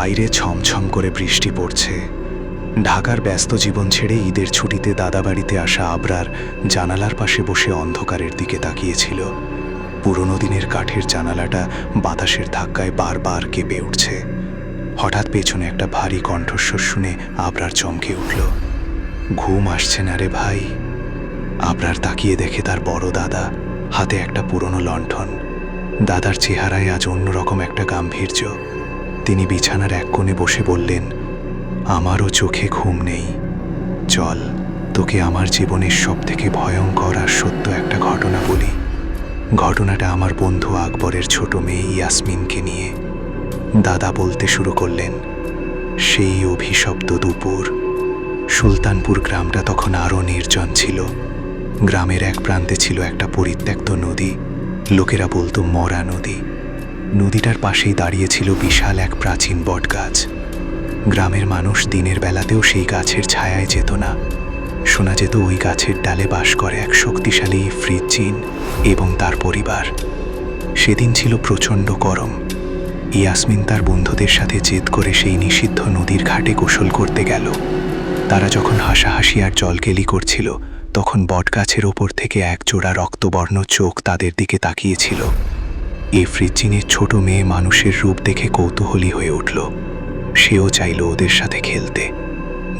বাইরে ছমছম করে বৃষ্টি পড়ছে। ঢাকার ব্যস্ত জীবন ছেড়ে ঈদের ছুটিতে দাদাবাড়িতে আসা আবরার জানালার পাশে বসে অন্ধকারের দিকে তাকিয়েছিল। পুরনো দিনের কাঠের জানালাটা বাতাসের ধাক্কায় বারবার কেঁপে উঠছে। হঠাৎ পেছনে একটা ভারী কণ্ঠস্বর শুনে আবরার চমকে উঠল। ঘুম আসছে না রে ভাই? আবরার তাকিয়ে দেখে তার বড় দাদা, হাতে একটা পুরনো লণ্ঠন। দাদার চেহারায় আজ অন্যরকম একটা গাম্ভীর্য। তিনি বিছানার এক কোণে বসে বললেন, আমারও চোখে ঘুম নেই। চল, তোকে আমার জীবনের সবথেকে ভয়ঙ্কর আর সত্য একটা ঘটনা বলি। ঘটনাটা আমার বন্ধু আকবরের ছোট মেয়ে ইয়াসমিনকে নিয়ে। দাদা বলতে শুরু করলেন, সেই অভিশপ্ত দুপুর। সুলতানপুর গ্রামটা তখন আরও নির্জন ছিল। গ্রামের এক প্রান্তে ছিল একটা পরিত্যক্ত নদী, লোকেরা বলতো মরা নদী। নদীটার পাশেই দাঁড়িয়েছিল বিশাল এক প্রাচীন বটগাছ। গ্রামের মানুষ দিনের বেলাতেও সেই গাছের ছায়ায় যেত না। শোনা যেত ওই গাছের ডালে বাস করে এক শক্তিশালী ইফরিত জিন এবং তার পরিবার। সেদিন ছিল প্রচণ্ড গরম। ইয়াসমিন তার বন্ধুদের সাথে জেদ করে সেই নিষিদ্ধ নদীর ঘাটে গোসল করতে গেল। তারা যখন হাসাহাসি আর জলকেলি করছিল, তখন বটগাছের ওপর থেকে এক জোড়া রক্তবর্ণ চোখ তাদের দিকে তাকিয়েছিল। ইফরিত জিনের ছোট মেয়ে মানুষের রূপ দেখে কৌতূহলী হয়ে উঠল। সেও চাইল ওদের সাথে খেলতে।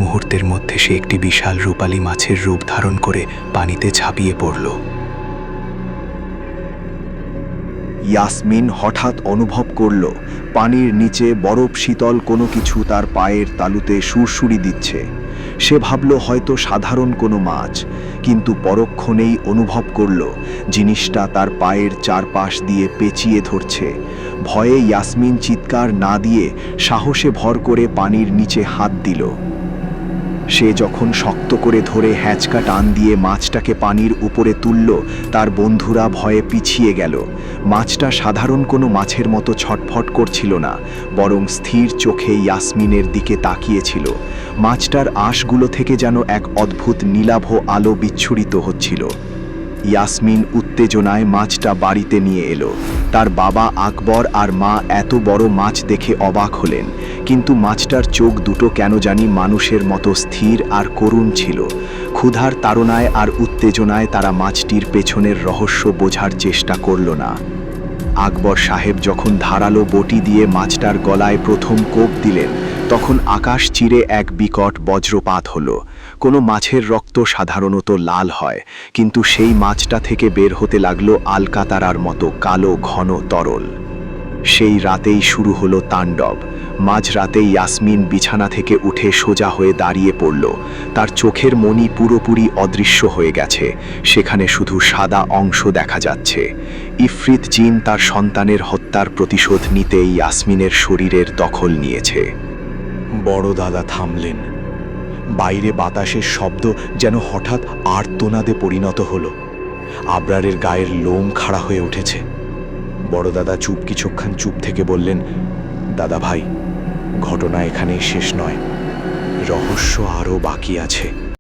মুহূর্তের মধ্যে সে একটি বিশাল রূপালী মাছের রূপ ধারণ করে পানিতে ঝাঁপিয়ে পড়ল। ইয়াসমিন হঠাৎ অনুভব করল পানির নিচে বরফ শীতল কোনো কিছু তার পায়ের তালুতে সুরসুরি দিচ্ছে। সে ভাবল হয়তো সাধারণ কোনো মাছ, কিন্তু পরক্ষণেই অনুভব করল জিনিসটা তার পায়ের চারপাশ দিয়ে পেঁচিয়ে ধরছে। ভয়ে ইয়াসমিন চিৎকার না দিয়ে সাহসে ভর করে পানির নিচে হাত দিল। সে যখন শক্ত করে ধরে হ্যাঁচকা টান দিয়ে মাছটাকে পানির উপরে তুলল, তার বন্ধুরা ভয়ে পিছিয়ে গেল। মাছটা সাধারণ কোনো মাছের মতো ছটফট করছিল না, বরং স্থির চোখে ইয়াসমিনের দিকে তাকিয়েছিল। মাছটার আঁশগুলো থেকে যেন এক অদ্ভুত নীলাভ আলো বিচ্ছুরিত হচ্ছিল। ইয়াসমিন উত্তেজনায় মাছটা বাড়িতে নিয়ে এলো। তার বাবা আকবর আর মা এত বড় মাছ দেখে অবাক হলেন, কিন্তু মাছটার চোখ দুটো কেন জানি মানুষের মতো স্থির আর করুণ ছিল। ক্ষুধার তাড়নায় আর উত্তেজনায় তারা মাছটির পেছনের রহস্য বোঝার চেষ্টা করল না। আকবর সাহেব যখন ধারালো বটি দিয়ে মাছটার গলায় প্রথম কোপ দিলেন, তখন আকাশ চিরে এক বিকট বজ্রপাত হলো। কোনো মাছের রক্ত সাধারণত লাল হয়, কিন্তু সেই মাছটা থেকে বের হতে লাগলো আলকাতারার মতো কালো ঘন তরল। সেই রাতেই শুরু হলো তাণ্ডব। মাঝরাতেই ইয়াসমিন বিছানা থেকে উঠে সোজা হয়ে দাঁড়িয়ে পড়ল। তার চোখের মণি পুরোপুরি অদৃশ্য হয়ে গেছে, সেখানে শুধু সাদা অংশ দেখা যাচ্ছে। ইফরিত জিন তার সন্তানের হত্যার প্রতিশোধ নিতেই ইয়াসমিনের শরীরের দখল নিয়েছে। বড় দাদা থামলেন। বাইরে বাতাসের শব্দ যেন হঠাৎ আর্তনাদে পরিণত হলো। আবরারের গায়ের লোম খাড়া হয়ে উঠেছে। বড় দাদা কিছুক্ষণ চুপ থেকে বললেন, দাদা ভাই, ঘটনা এখানেই শেষ নয়, রহস্য আরও বাকি আছে।